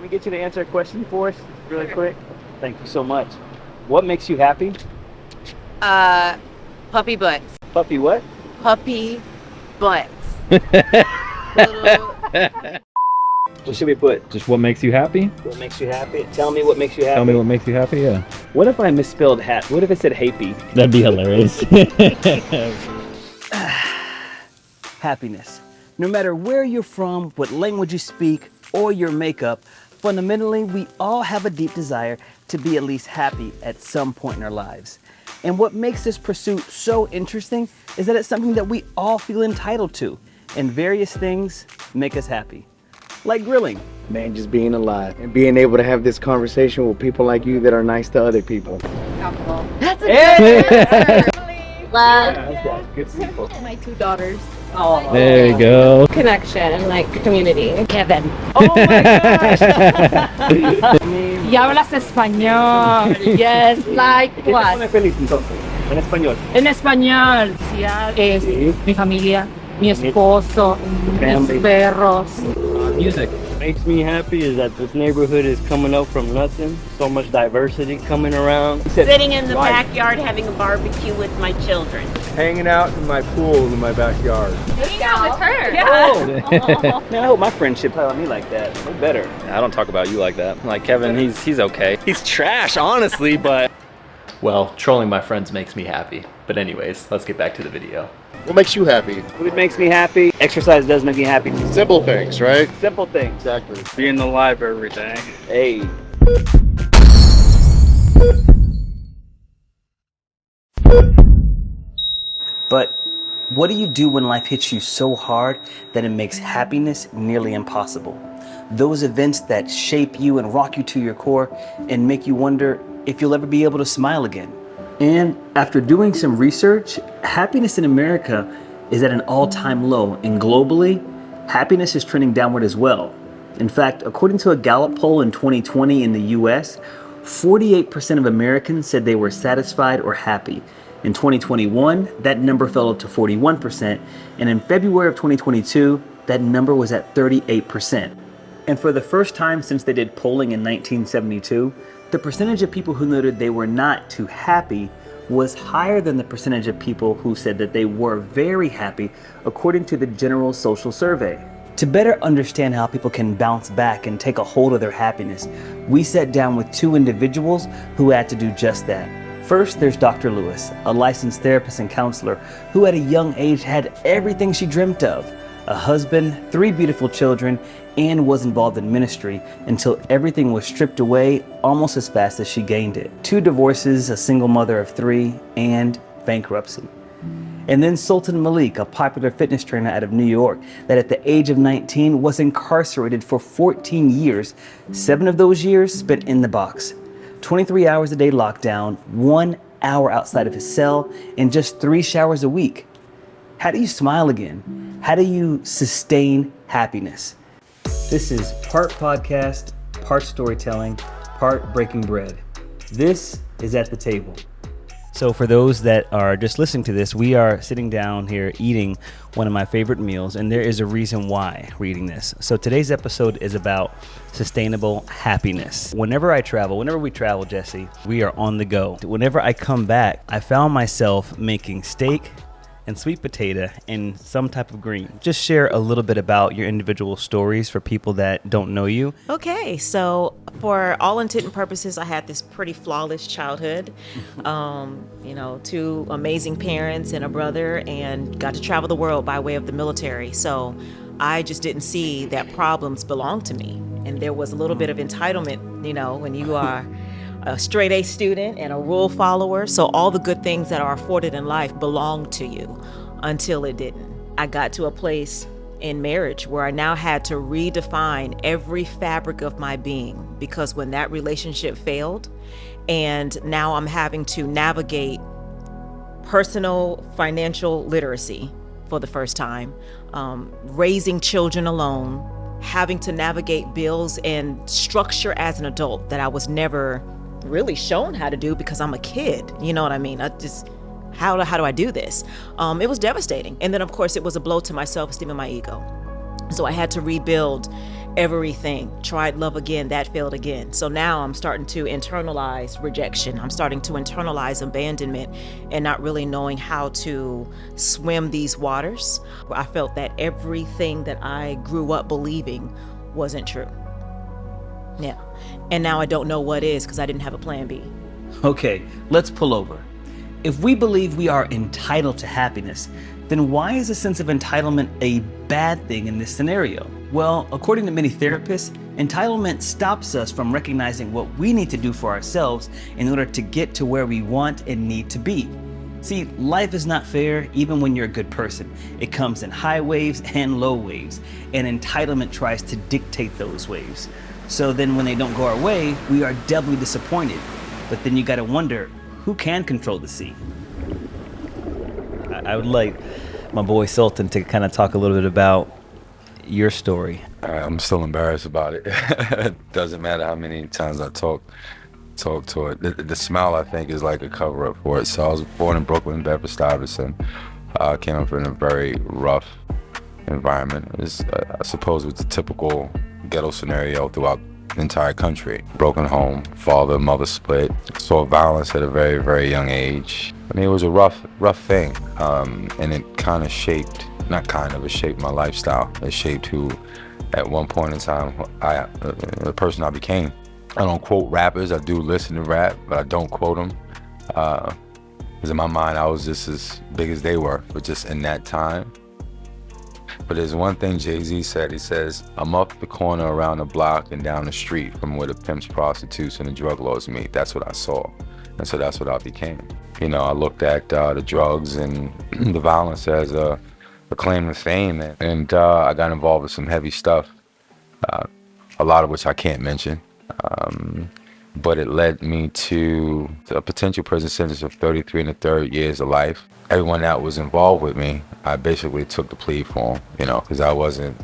Let me get you to answer a question for us really quick. Thank you so much. What makes you happy? Puppy butts. Puppy what? Puppy butts. What should we put? Just what makes you happy? What makes you happy? Tell me what makes you happy. Tell me what makes you happy, yeah. What if I misspelled hat? What if it said happy? That'd be hilarious. Happiness. No matter where you're from, what language you speak, or your makeup, fundamentally, we all have a deep desire to be at least happy at some point in our lives. And what makes this pursuit so interesting is that it's something that we all feel entitled to, and various things make us happy. Like grilling. Man, just being alive and being able to have this conversation with people like you that are nice to other people. Alcohol. That's a Hey! love. That's good people. My 2 daughters. Oh. There you go. Connection, like community. Kevin. Oh my gosh! Y hablas español. Yes, like ¿Qué te what? pone feliz entonces? En español. En español. Es Sí. mi familia, mi esposo, Family. mis perros. Music. Makes me happy is that this neighborhood is coming up from nothing. So much diversity coming around. Sitting in the backyard having a barbecue with my children. Hanging out in my pool in my backyard. Hanging out with her. Oh. Man, I hope my friendship taught me like that. No better. I don't talk about you like that. Like Kevin, he's okay. He's trash, honestly, but Well, trolling my friends makes me happy. But anyways, let's get back to the video. What makes you happy? Food makes me happy. Exercise does make me happy. Simple things, right? Simple things. Exactly. Being alive every day. Hey. But what do you do when life hits you so hard that it makes happiness nearly impossible? Those events that shape you and rock you to your core and make you wonder if you'll ever be able to smile again. And after doing some research, happiness in America is at an all-time low, and globally, happiness is trending downward as well. In fact, according to a Gallup poll in 2020 in the US, 48% of Americans said they were satisfied or happy. In 2021, that number fell to 41%, and in February of 2022, that number was at 38%. And for the first time since they did polling in 1972, the percentage of people who noted they were not too happy was higher than the percentage of people who said that they were very happy, according to the General Social Survey. To better understand how people can bounce back and take a hold of their happiness, we sat down with 2 individuals who had to do just that. First, there's Dr. Lewis, a licensed therapist and counselor who at a young age had everything she dreamt of: a husband, 3 beautiful children, and was involved in ministry until everything was stripped away almost as fast as she gained it. 2 divorces, a single mother of 3, and bankruptcy. And then Sultan Malik, a popular fitness trainer out of New York that at the age of 19 was incarcerated for 14 years, 7 of those years spent in the box. 23 hours a day lockdown, 1 hour outside of his cell, and just 3 showers a week. How do you smile again? How do you sustain happiness? This is part podcast, part storytelling, part breaking bread. This is At the Table. So for those that are just listening to this, we are sitting down here eating one of my favorite meals, and there is a reason why we're eating this. So today's episode is about sustainable happiness. Whenever we travel, Jesse, we are on the go. Whenever I come back, I found myself making steak and sweet potato and some type of green. Just share a little bit about your individual stories for people that don't know you. Okay, so for all intent and purposes, I had this pretty flawless childhood. 2 amazing parents and a brother, and got to travel the world by way of the military. So I just didn't see that problems belonged to me. And there was a little bit of entitlement, when you are a straight A student and a rule follower. So all the good things that are afforded in life belong to you until it didn't. I got to a place in marriage where I now had to redefine every fabric of my being, because when that relationship failed, and now I'm having to navigate personal financial literacy for the first time, raising children alone, having to navigate bills and structure as an adult that I was never really shown how to do because I'm a kid. You know what I mean? How do I do this? It was devastating. And then of course it was a blow to my self-esteem and my ego. So I had to rebuild everything. Tried love again, that failed again. So now I'm starting to internalize rejection. I'm starting to internalize abandonment and not really knowing how to swim these waters. I felt that everything that I grew up believing wasn't true. Yeah. And now I don't know what is because I didn't have a plan B. Okay, let's pull over. If we believe we are entitled to happiness, then why is a sense of entitlement a bad thing in this scenario? Well, according to many therapists, entitlement stops us from recognizing what we need to do for ourselves in order to get to where we want and need to be. See, life is not fair even when you're a good person. It comes in high waves and low waves, and entitlement tries to dictate those waves. So then when they don't go our way, we are doubly disappointed. But then you gotta wonder, who can control the sea? I would like my boy Sultan to kind of talk a little bit about your story. I'm still embarrassed about it. It doesn't matter how many times I talk to it. The smile, I think, is like a cover-up for it. So I was born in Brooklyn, Bedford-Stuyvesant. I came up in a very rough environment. I suppose it's a typical ghetto scenario throughout the entire country. Broken home, father, mother split. Saw violence at a very, very young age. I mean, it was a rough thing. And it kind of shaped, it shaped my lifestyle. It shaped who, at one point in time, the person I became. I don't quote rappers. I do listen to rap, but I don't quote them. Because in my mind, I was just as big as they were, but just in that time. But there's one thing Jay-Z said. He says, I'm up the corner, around the block, and down the street from where the pimps, prostitutes, and the drug lords meet. That's what I saw. And so that's what I became. You know, I looked at the drugs and the violence as a claim to fame. And I got involved with some heavy stuff, a lot of which I can't mention. But it led me to a potential prison sentence of 33 1/3 years of life. Everyone that was involved with me, I basically took the plea for them, you know, because I wasn't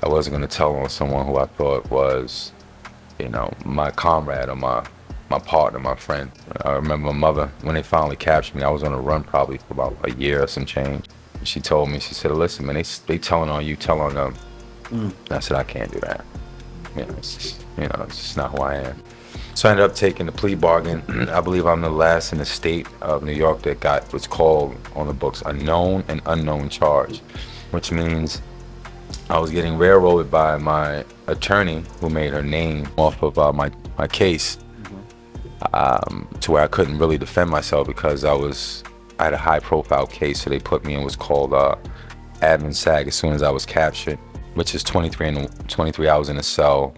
going to tell on someone who I thought was, you know, my comrade or my partner, my friend. I remember my mother, when they finally captured me, I was on a run probably for about a year or some change. She told me, she said, listen, man, they telling on you, tell on them. I said, I can't do that. You know, it's just not who I am. So I ended up taking the plea bargain. I believe I'm the last in the state of New York that got what's called on the books a known and unknown charge, which means I was getting railroaded by my attorney who made her name off of my case, to where I couldn't really defend myself because I had a high profile case, so they put me in what's called admin SAG as soon as I was captured, which is 23 hours in a cell,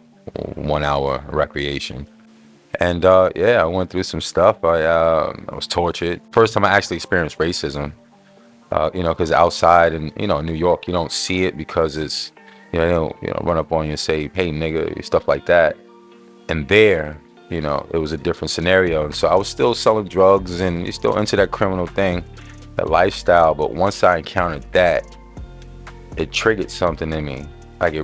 1 hour recreation. And yeah, I went through some stuff. I was tortured. First time I actually experienced racism, you know, because outside in, you know, New York, you don't see it because it's, you know, they don't run up on you and say, hey, nigga, stuff like that. And there, you know, it was a different scenario. And so I was still selling drugs and still into that criminal thing, that lifestyle. But once I encountered that, it triggered something in me. Like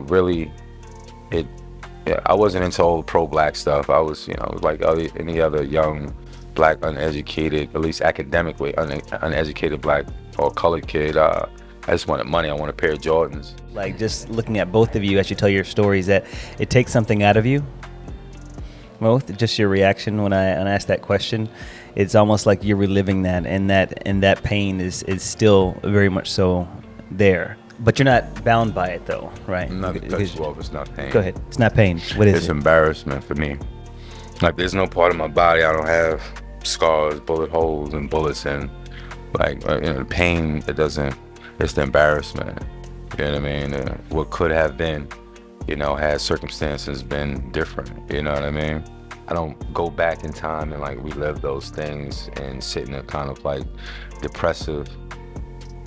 yeah, I wasn't into all the pro-black stuff. I was, you know, like any other young, black, uneducated, at least academically uneducated black or colored kid. I just wanted money. I wanted a pair of Jordans. Like, just looking at both of you as you tell your stories, that it takes something out of you. Both, just your reaction when I asked that question, it's almost like you're reliving that, and that pain is still very much so there. But you're not bound by it, though, right? Not because, well, it's not pain. Go ahead. It's not pain. What is it? It's embarrassment for me. Like, there's no part of my body I don't have scars, bullet holes, and bullets in. Like, you know, the pain, it's the embarrassment. You know what I mean? What could have been, you know, had circumstances been different. You know what I mean? I don't go back in time and, like, relive those things and sit in a kind of, like, depressive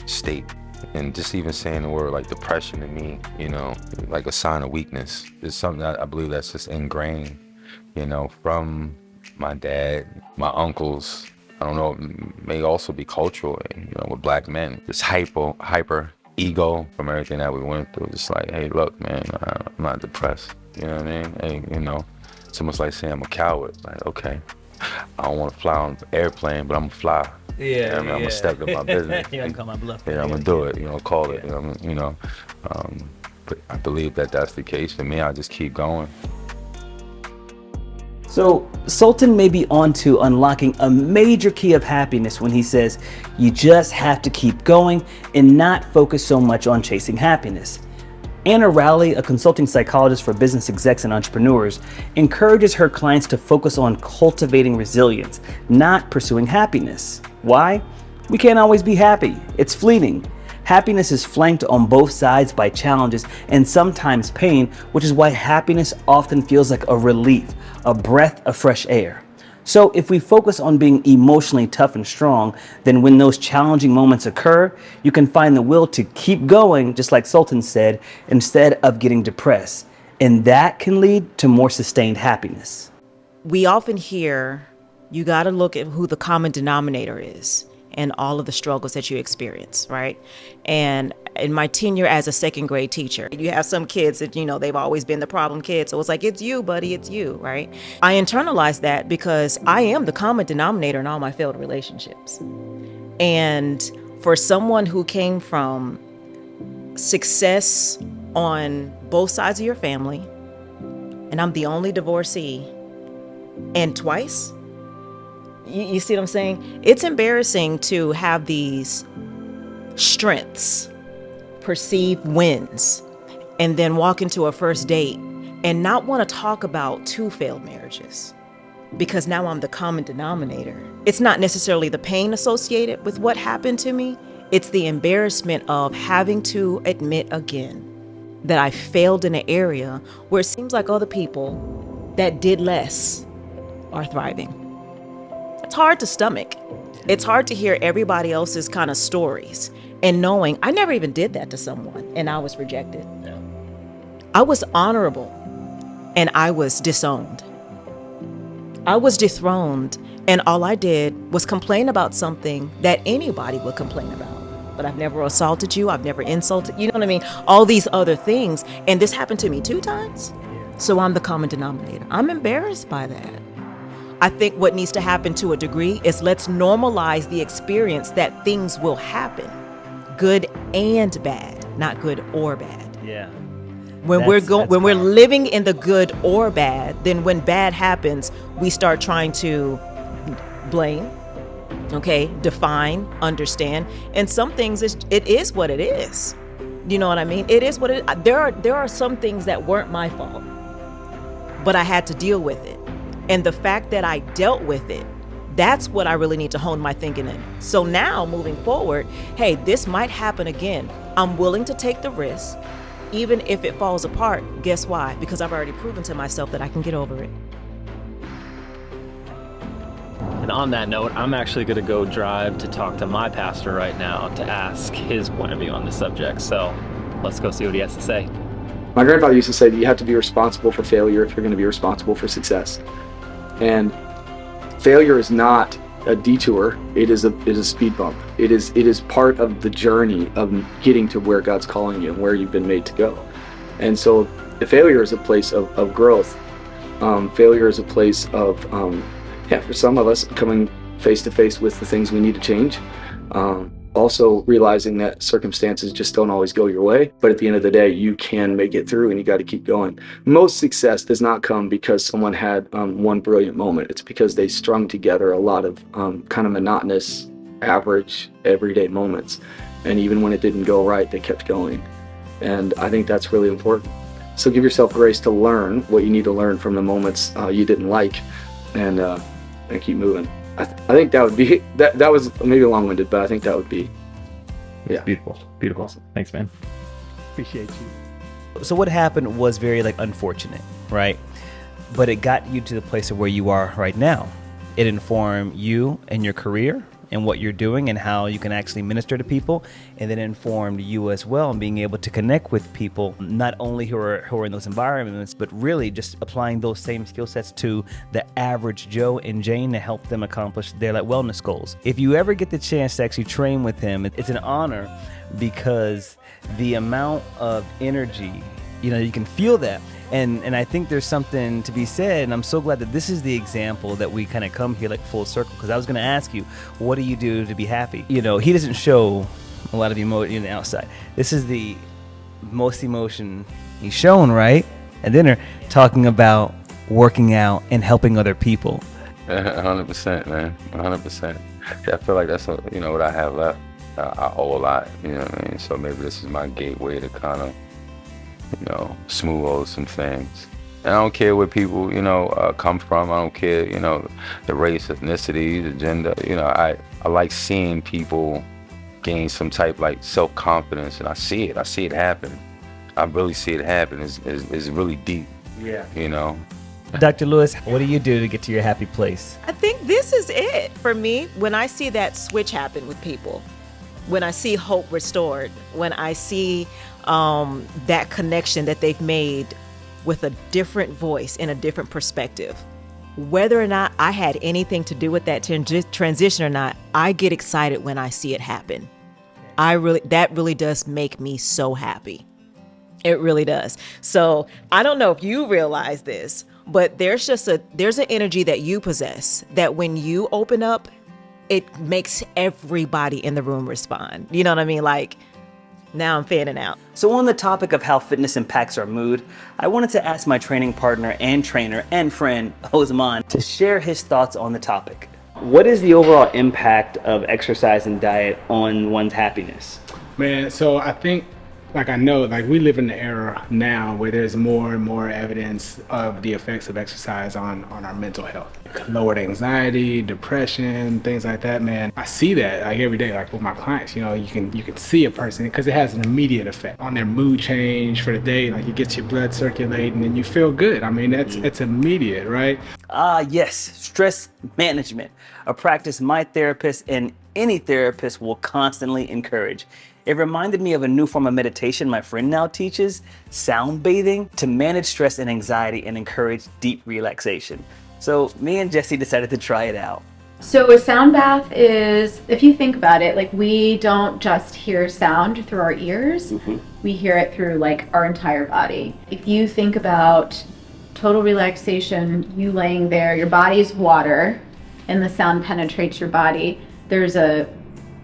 state. And just even saying the word like depression to me, you know, like a sign of weakness, is something that I believe that's just ingrained, you know, from my dad, my uncles. I don't know, it may also be cultural, you know, with black men. This hyper ego from everything that we went through. Just like, hey, look, man, I'm not depressed. You know what I mean? Hey, you know, it's almost like saying I'm a coward. Like, okay, I don't want to fly on an airplane, but I'm gonna fly. Yeah, I'm gonna step in my business. You're gonna call my bluff. Yeah, I'm gonna do it. You know, call it. You know, But I believe that that's the case for me. I just keep going. So Sultan may be onto unlocking a major key of happiness when he says you just have to keep going and not focus so much on chasing happiness. Anna Rowley, a consulting psychologist for business execs and entrepreneurs, encourages her clients to focus on cultivating resilience, not pursuing happiness. Why? We can't always be happy. It's fleeting. Happiness is flanked on both sides by challenges and sometimes pain, which is why happiness often feels like a relief, a breath of fresh air. So if we focus on being emotionally tough and strong, then when those challenging moments occur, you can find the will to keep going, just like Sultan said, instead of getting depressed. And that can lead to more sustained happiness. We often hear you got to look at who the common denominator is and all of the struggles that you experience, right? And in my tenure as a second grade teacher, you have some kids that, they've always been the problem kid. So it's like, it's you, buddy, it's you, right? I internalized that because I am the common denominator in all my failed relationships. And for someone who came from success on both sides of your family, and I'm the only divorcee, and twice, you see what I'm saying? It's embarrassing to have these strengths, perceived wins, and then walk into a first date and not want to talk about 2 failed marriages because now I'm the common denominator. It's not necessarily the pain associated with what happened to me. It's the embarrassment of having to admit again that I failed in an area where it seems like other people that did less are thriving. It's hard to stomach. It's hard to hear everybody else's kind of stories and knowing I never even did that to someone and I was rejected. Yeah. I was honorable and I was disowned. I was dethroned and all I did was complain about something that anybody would complain about. But I've never assaulted you. I've never insulted. You know what I mean? All these other things. And this happened to me 2 times. So I'm the common denominator. I'm embarrassed by that. I think what needs to happen to a degree is let's normalize the experience that things will happen, good and bad, not good or bad. Yeah. When we're living in the good or bad, then when bad happens, we start trying to blame, okay, define, understand, and some things it is what it is. You know what I mean? It is what it. There are some things that weren't my fault, but I had to deal with it. And the fact that I dealt with it, that's what I really need to hone my thinking in. So now moving forward, hey, this might happen again. I'm willing to take the risk, even if it falls apart. Guess why? Because I've already proven to myself that I can get over it. And on that note, I'm actually going to go drive to talk to my pastor right now to ask his point of view on the subject. So let's go see what he has to say. My grandfather used to say that you have to be responsible for failure if you're going to be responsible for success. And failure is not a detour, it is a speed bump. It is part of the journey of getting to where God's calling you and where you've been made to go. And so the failure is a place of growth. Failure is a place of, for some of us, coming face to face with the things we need to change. Also realizing that circumstances just don't always go your way, but at the end of the day, you can make it through and you got to keep going. Most success does not come because someone had one brilliant moment. It's because they strung together a lot of kind of monotonous, average, everyday moments. And even when it didn't go right, they kept going. And I think that's really important. So give yourself grace to learn what you need to learn from the moments you didn't like and keep moving. I think that would be, that was maybe long-winded, but I think that would be, yeah. Beautiful. Awesome. Thanks, man. Appreciate you. So what happened was very unfortunate, right? But it got you to the place of where you are right now. It informed you and your career and what you're doing and how you can actually minister to people, and then informed you as well in being able to connect with people, not only who are in those environments, but really just applying those same skill sets to the average Joe and Jane to help them accomplish their wellness goals. If you ever get the chance to actually train with him, it's an honor because the amount of energy, you can feel that. And I think there's something to be said, and I'm so glad that this is the example that we kind of come here full circle, because I was going to ask you, what do you do to be happy? He doesn't show a lot of emotion outside. This is the most emotion he's shown, right? At dinner, talking about working out and helping other people. 100%, man. 100%. I feel like that's what I have left. I owe a lot, you know what I mean? So maybe this is my gateway to kind of, smooth over some things. And I don't care where people, come from. I don't care, the race, ethnicity, the gender. I like seeing people gain some type like self-confidence, and I see it happen. I really see it happen. It's really deep. Yeah. Dr. Lewis, what do you do to get to your happy place? I think this is it for me. When I see that switch happen with people, when I see hope restored, when I see that connection that they've made with a different voice and a different perspective, whether or not I had anything to do with that transition or not, I get excited when I see it happen. That really does make me so happy. It really does. So I don't know if you realize this, but there's an energy that you possess that when you open up, it makes everybody in the room respond. You know what I mean? Like, now I'm fanning out. So on the topic of how fitness impacts our mood, I wanted to ask my training partner and trainer and friend, Osman, to share his thoughts on the topic. What is the overall impact of exercise and diet on one's happiness? Man, so I think, we live in an era now where there's more and more evidence of the effects of exercise on our mental health. Lowered anxiety, depression, things like that, man. I see that every day, with my clients. You can see a person because it has an immediate effect on their mood change for the day. It gets your blood circulating and you feel good. I mean, it's immediate, right? Yes, stress management, a practice my therapist and any therapist will constantly encourage. It reminded me of a new form of meditation my friend now teaches, sound bathing, to manage stress and anxiety and encourage deep relaxation. So me and Jesse decided to try it out. So a sound bath is, if you think about it, we don't just hear sound through our ears, we hear it through our entire body. If you think about total relaxation, you laying there, your body's water, and the sound penetrates your body, there's a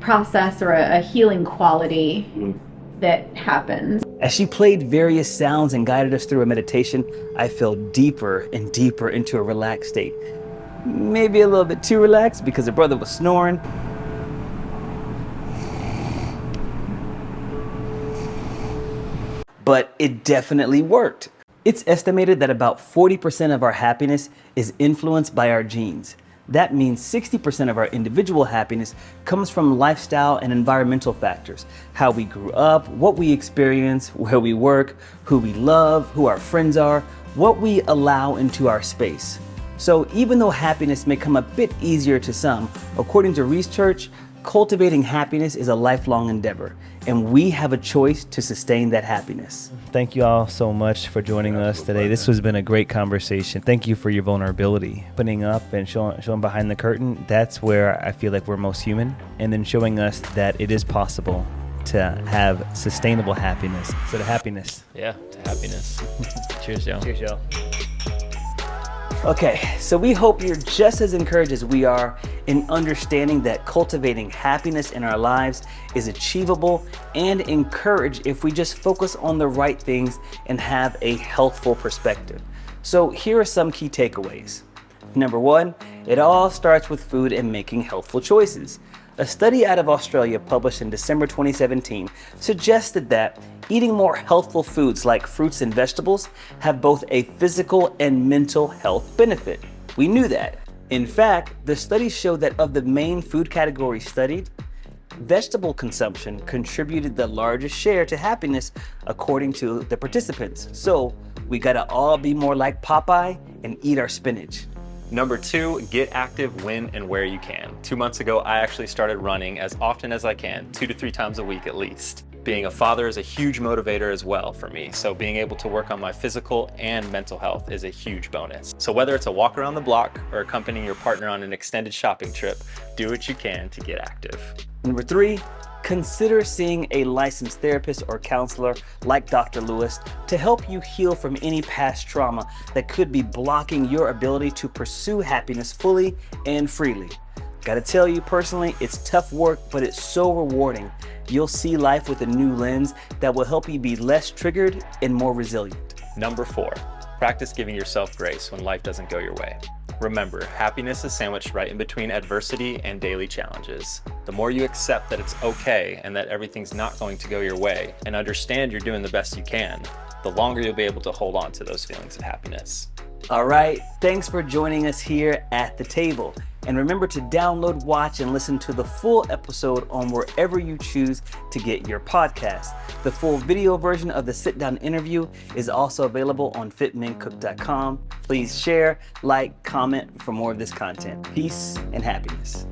process or a healing quality that happens. As she played various sounds and guided us through a meditation, I fell deeper and deeper into a relaxed state. Maybe a little bit too relaxed because her brother was snoring. But it definitely worked. It's estimated that about 40% of our happiness is influenced by our genes. That means 60% of our individual happiness comes from lifestyle and environmental factors. How we grew up, what we experience, where we work, who we love, who our friends are, what we allow into our space. So even though happiness may come a bit easier to some, according to research, cultivating happiness is a lifelong endeavor, and we have a choice to sustain that happiness. Thank you all so much for joining us today. This has been a great conversation. Thank you for your vulnerability. Opening up and showing behind the curtain, that's where I feel like we're most human, and then showing us that it is possible to have sustainable happiness. So to happiness. Yeah, to happiness. Cheers, y'all. Cheers, y'all. Okay, so we hope you're just as encouraged as we are in understanding that cultivating happiness in our lives is achievable and encouraged if we just focus on the right things and have a healthful perspective. So here are some key takeaways. Number one, it all starts with food and making healthful choices. A study out of Australia published in December 2017 suggested that eating more healthful foods like fruits and vegetables have both a physical and mental health benefit. We knew that. In fact, the study showed that of the main food categories studied, vegetable consumption contributed the largest share to happiness according to the participants. So we gotta all be more like Popeye and eat our spinach. Number two, get active when and where you can. 2 months ago, I actually started running as often as I can, 2 to 3 times a week at least. Being a father is a huge motivator as well for me, so being able to work on my physical and mental health is a huge bonus. So whether it's a walk around the block or accompanying your partner on an extended shopping trip, do what you can to get active. Number three, consider seeing a licensed therapist or counselor like Dr. Lewis to help you heal from any past trauma that could be blocking your ability to pursue happiness fully and freely. Gotta tell you personally, it's tough work, but it's so rewarding. You'll see life with a new lens that will help you be less triggered and more resilient. Number 4, practice giving yourself grace when life doesn't go your way. Remember, happiness is sandwiched right in between adversity and daily challenges. The more you accept that it's okay and that everything's not going to go your way, and understand you're doing the best you can, the longer you'll be able to hold on to those feelings of happiness. All right, thanks for joining us here at the table. And remember to download, watch, and listen to the full episode on wherever you choose to get your podcast. The full video version of the sit-down interview is also available on fitmencook.com. Please share, like, comment for more of this content. Peace and happiness.